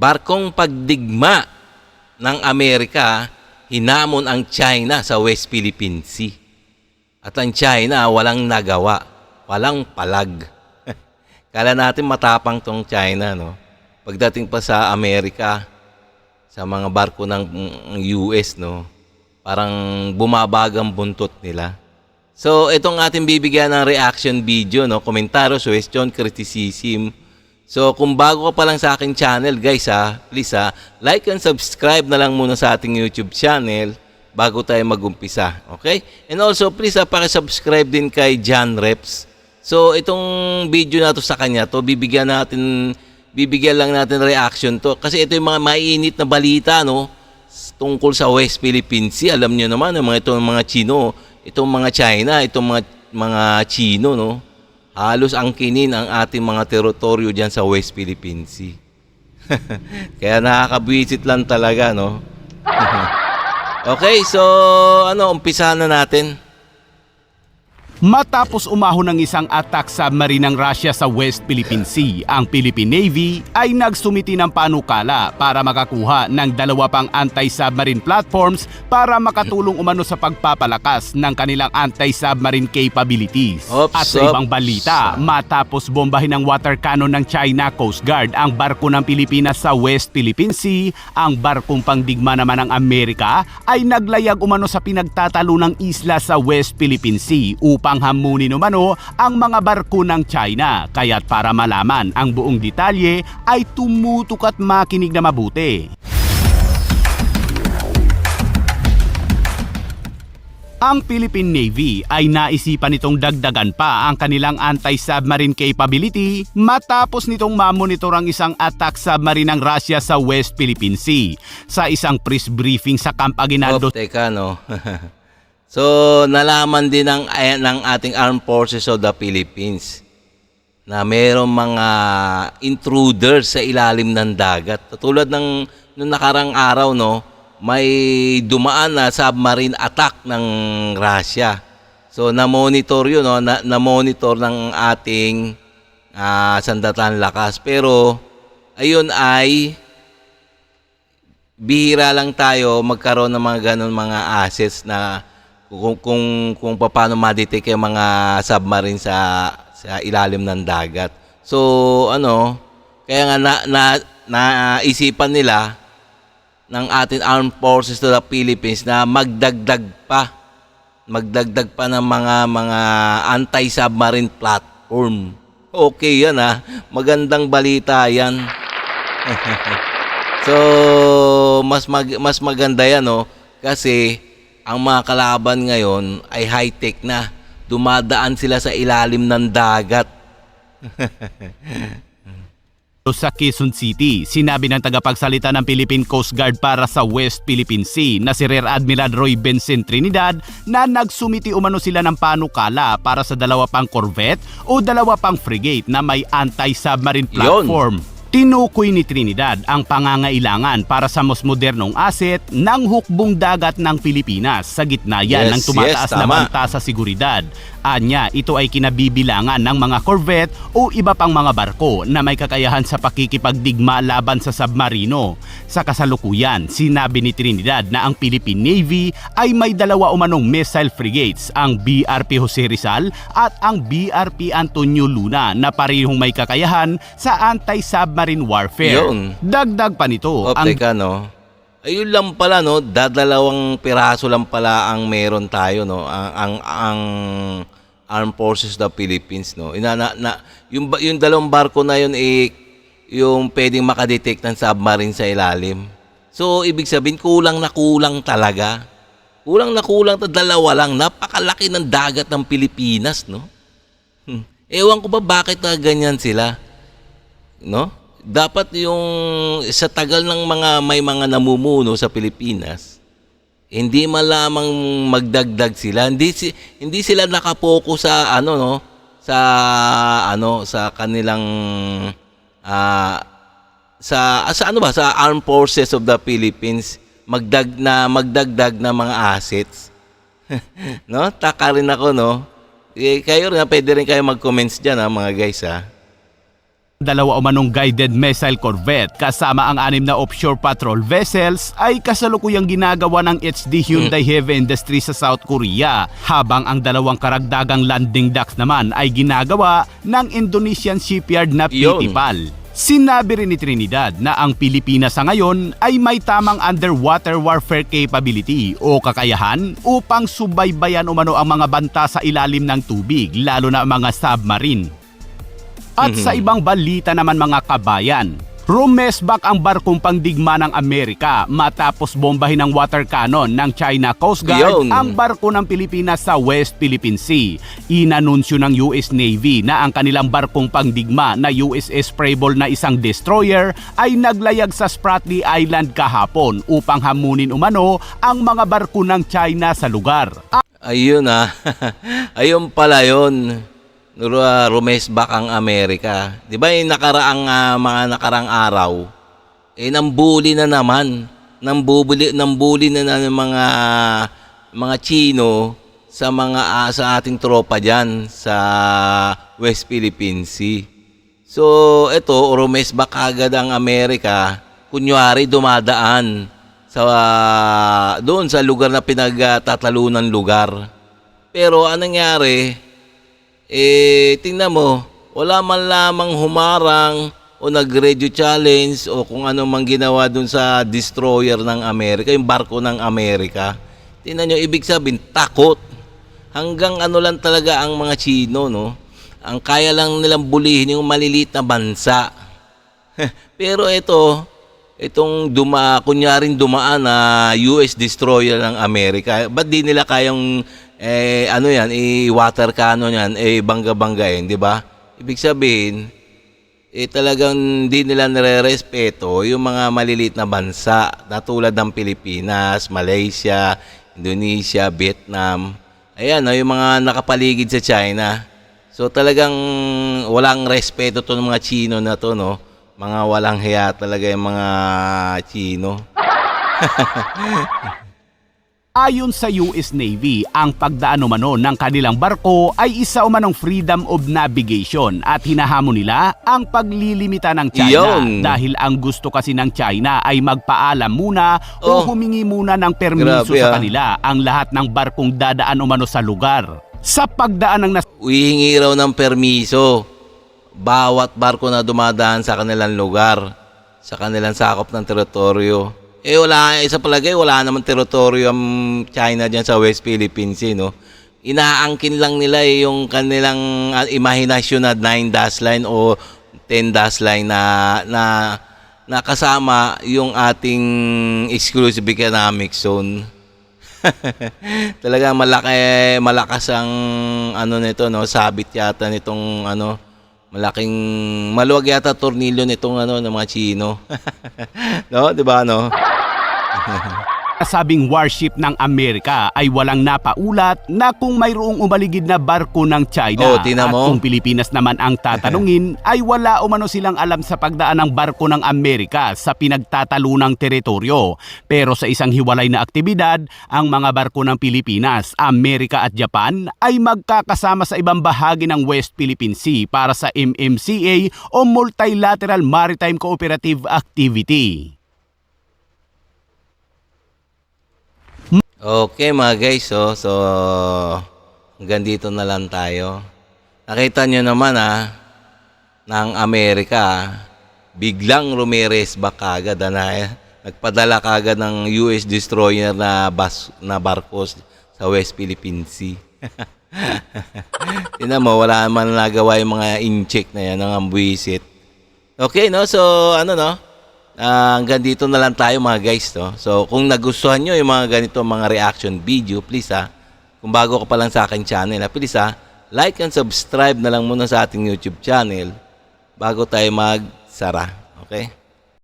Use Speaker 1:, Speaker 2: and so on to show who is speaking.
Speaker 1: barkong pagdigma ng Amerika, hinamon ang China sa West Philippine Sea. At ang China walang nagawa, walang palag. Kala natin matapang tong China, no? Pagdating pa sa Amerika, sa mga barko ng US, no? Parang bumabagang buntot nila. So, itong ating bibigyan ng reaction video, no? Komentaryo, suggestion, criticism. So, kung bago ka pa lang sa aking channel, guys, please, like and subscribe na lang muna sa ating YouTube channel bago tayo mag-umpisa. Okay? And also, please, paki-subscribe din kay John Reps. So, itong video na to sa kanya, to bibigyan lang natin reaction to. Kasi ito yung mga mainit na balita, no? Tungkol sa West Philippine Sea. Alam niyo naman, itong mga Chino, itong mga China, itong mga Chino, no? Halos angkinin ang ating mga teritoryo dyan sa West Philippine Sea. Kaya nakakabwisit lang talaga, no? Okay, so umpisahan na natin.
Speaker 2: Matapos umahon ng isang attack submarine ng Russia sa West Philippine Sea, ang Philippine Navy ay nagsumiti ng panukala para makakuha ng 2 pang anti-submarine platforms para makatulong umano sa pagpapalakas ng kanilang anti-submarine capabilities. At sa ibang balita, matapos bombahin ng water cannon ng China Coast Guard ang barko ng Pilipinas sa West Philippine Sea, ang barkong pangdigma naman ng Amerika ay naglayag umano sa pinagtatalo ng isla sa West Philippine Sea upang hamunin umano ang mga barko ng China. Kaya't para malaman ang buong detalye ay tumutok at makinig na mabuti. Ang Philippine Navy ay naisipan nitong dagdagan pa ang kanilang anti-submarine capability matapos nitong mamonitor ang isang attack submarine ng Russia sa West Philippine Sea. Sa isang press briefing sa Camp Aguinaldo.
Speaker 1: Teka, no? So, nalaman din ng ating Armed Forces of the Philippines na mayroong mga intruders sa ilalim ng dagat. Tulad ng nung nakarang araw, no, may dumaan na submarine attack ng Russia. So, na-monitor yun, no, na-monitor ng ating Sandatan Lakas. Pero, ayun ay bihira lang tayo magkaroon ng mga ganun mga assets na kung paano ma-detect yung mga submarine sa ilalim ng dagat. So, kaya nga naisipan nila ng ating Armed Forces of the Philippines na magdagdag pa ng mga anti-submarine platform. Okay yan, magandang balita yan. So, mas maganda yan, no? Kasi ang mga kalaban ngayon ay high-tech na. Dumadaan sila sa ilalim ng dagat.
Speaker 2: Sa Quezon City, sinabi ng tagapagsalita ng Philippine Coast Guard para sa West Philippine Sea na si Rear Admiral Roy Vincent Trinidad na nagsumiti umano sila ng panukala para sa 2 pang corvette o 2 pang frigate na may anti-submarine platform. Tinukoy ni Trinidad ang pangangailangan para sa mas modernong asset ng hukbong dagat ng Pilipinas sa gitna yan ng tumataas na banta sa seguridad. Anya, ito ay kinabibilangan ng mga corvette o iba pang mga barko na may kakayahan sa pakikipagdigma laban sa submarino. Sa kasalukuyan, sinabi ni Trinidad na ang Philippine Navy ay may 2 umanong missile frigates, ang BRP Jose Rizal at ang BRP Antonio Luna na parehong may kakayahan sa anti-submarine warfare.
Speaker 1: Yun.
Speaker 2: Dagdag pa nito,
Speaker 1: ayun lang pala, no, 2 piraso lang pala ang meron tayo, no, ang Armed Forces of the Philippines, no. Yung 2 barko na yun yung pwedeng makadetect ng submarine sa ilalim. So ibig sabihin kulang na kulang talaga. Kulang na kulang 2 lang. Napakalaki ng dagat ng Pilipinas, no. Ewan ko ba bakit ganyan sila, no? Dapat yung sa tagal ng may mga namumuno sa Pilipinas, hindi malamang magdagdag sila. Hindi sila nakapokus sa sa kanilang sa Armed Forces of the Philippines magdagdag na mga assets. No? Taka rin ako, no? Kayo rin, pwede rin kayo mag-comments diyan, mga guys,
Speaker 2: Dalawa umanong guided missile corvette kasama ang 6 na offshore patrol vessels ay kasalukuyang ginagawa ng HD Hyundai Heavy Industry sa South Korea, habang ang dalawang karagdagang landing docks naman ay ginagawa ng Indonesian shipyard na PTPAL. Sinabi rin ni Trinidad na ang Pilipinas sa ngayon ay may tamang underwater warfare capability o kakayahan upang subaybayan umano ang mga banta sa ilalim ng tubig, lalo na ang mga submarine. At sa ibang balita naman mga kabayan, rumesbak ang barkong pangdigma ng Amerika matapos bombahin ng water cannon ng China Coast Guard ang barko ng Pilipinas sa West Philippine Sea. Inanunsyo ng US Navy na ang kanilang barkong pangdigma na USS Preble na isang destroyer ay naglayag sa Spratly Island kahapon upang hamunin umano ang mga barko ng China sa lugar.
Speaker 1: Ayun ayun pala yun. Rumesbak ang Amerika. 'Di ba yung mga nakaraang araw nambuli na naman, nambuli na ng mga Chino sa ating tropa diyan sa West Philippine Sea. So ito, rumesbak agad ang Amerika, kunyari dumadaan doon sa lugar na pinagtatalunan lugar. Pero anong nangyari? Tingnan mo, wala man lamang humarang o nag-radio challenge o kung ano mang ginawa dun sa destroyer ng Amerika, yung barko ng Amerika. Tingnan nyo, ibig sabihin, takot. Hanggang ano lang talaga ang mga Chino, no? Ang kaya lang nilang bulihin yung maliliit na bansa. Pero itong kunyaring dumaan na US destroyer ng Amerika, ba't di nila kayang water cannon yan, bangga-banggain, di ba? Ibig sabihin, talagang di nila nire-respeto yung mga maliliit na bansa na tulad ng Pilipinas, Malaysia, Indonesia, Vietnam. Ayan, yung mga nakapaligid sa China. So talagang walang respeto to ng mga Chino na to, no? Mga walang hiya talaga yung mga Chino.
Speaker 2: Ayon sa US Navy, ang pagdaan umano ng kanilang barko ay isa umanong freedom of navigation at hinahamon nila ang paglilimita ng China dahil ang gusto kasi ng China ay magpaalam muna o humingi muna ng permiso sa kanila ang lahat ng barkong dadaan umano sa lugar. Sa pagdaan ng
Speaker 1: hihingi raw ng permiso bawat barko na dumadaan sa kanilang lugar, sa kanilang sakop ng teritoryo. Isa palagay, wala naman teritoryo ang China dyan sa West Philippine Sea, no? Inaangkin lang nila yung kanilang imahinasyon na 9-dash line o 10-dash line na kasama yung ating exclusive economic zone. Talaga malakas ang nito, no? Sabit yata nitong maluwag yata tornilyo nitong ng mga Chino. No, 'di ba
Speaker 2: Kasabing warship ng Amerika ay walang napaulat na kung mayroong umaligid na barko ng China. At kung Pilipinas naman ang tatanungin ay wala umano silang alam sa pagdaan ng barko ng Amerika sa pinagtatalunang teritoryo. Pero sa isang hiwalay na aktibidad, ang mga barko ng Pilipinas, Amerika at Japan ay magkakasama sa ibang bahagi ng West Philippine Sea para sa MMCA o Multilateral Maritime Cooperative Activity.
Speaker 1: Okay mga guys, so hanggang dito na lang tayo. Nakita nyo naman ng Amerika, biglang rumiresbak kagad nagpadala kagad ng US destroyer na barkos sa West Philippine Sea. Tingnan mo, wala man nagawa yung mga in-check na yan, ng buwisit. Okay, no? So, hanggang dito na lang tayo mga guys, no? So kung nagustuhan nyo yung mga ganito mga reaction video, please kung bago ka pa lang sa aking channel, please like and subscribe na lang muna sa ating YouTube channel bago tayo magsara. Okay?